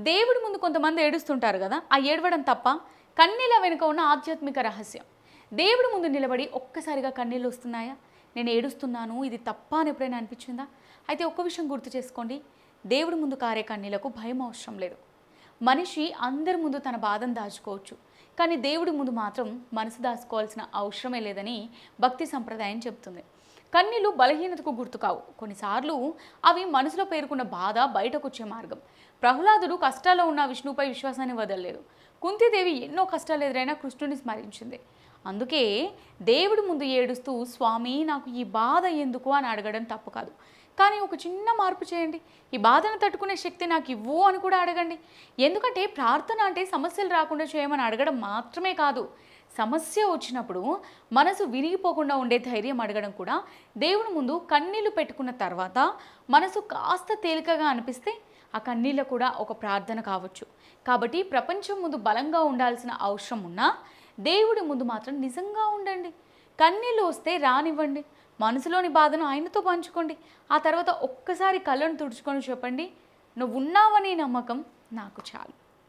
దేవుడి ముందు కొంతమంది ఏడుస్తుంటారు కదా, ఆ ఏడవడం తప్ప? కన్నీళ్ళ వెనుక ఉన్న ఆధ్యాత్మిక రహస్యం. దేవుడి ముందు నిలబడి ఒక్కసారిగా కన్నీళ్ళు వస్తున్నాయా? నేను ఏడుస్తున్నాను, ఇది తప్ప అని ఎప్పుడైనా అనిపించిందా? అయితే ఒక్క విషయం గుర్తు చేసుకోండి, దేవుడి ముందు కారే కన్నీళ్లకు భయం అవసరం లేదు. మనిషి అందరి ముందు తన బాధను దాచుకోవచ్చు, కానీ దేవుడి ముందు మాత్రం మనసు దాచుకోవాల్సిన అవసరమే లేదని భక్తి సంప్రదాయం చెబుతుంది. కన్నీళ్ళు బలహీనతకు గుర్తు కావు, కొన్నిసార్లు అవి మనసులో పేరుకున్న బాధ బయటకు వచ్చే మార్గం. ప్రహ్లాదుడు కష్టాల్లో ఉన్న విష్ణుపై విశ్వాసాన్ని వదలలేదు. కుంతీదేవి ఎన్నో కష్టాలు ఎదురైనా కృష్ణుని స్మరించింది. అందుకే దేవుడి ముందు ఏడుస్తూ స్వామి నాకు ఈ బాధ ఎందుకు అని అడగడం తప్పు కాదు. కానీ ఒక చిన్న మార్పు చేయండి, ఈ బాధను తట్టుకునే శక్తి నాకు ఇవ్వు అని కూడా అడగండి. ఎందుకంటే ప్రార్థన అంటే సమస్యలు రాకుండా చేయమని అడగడం మాత్రమే కాదు, సమస్య వచ్చినప్పుడు మనసు విరిగిపోకుండా ఉండే ధైర్యం అడగడం కూడా. దేవుని ముందు కన్నీళ్లు పెట్టుకున్న తర్వాత మనసు కాస్త తేలికగా అనిపిస్తే ఆ కన్నీళ్ళ కూడా ఒక ప్రార్థన కావచ్చు. కాబట్టి ప్రపంచం ముందు బలంగా ఉండాల్సిన అవసరం ఉన్నా దేవుడి ముందు మాత్రం నిజంగా ఉండండి. కన్నీళ్ళు వస్తే రానివ్వండి, మనసులోని బాధను ఆయనతో పంచుకోండి. ఆ తర్వాత ఒక్కసారి కళ్ళను తుడుచుకొని చెప్పండి, నువ్వు ఉన్నావనే నమ్మకం నాకు చాలు.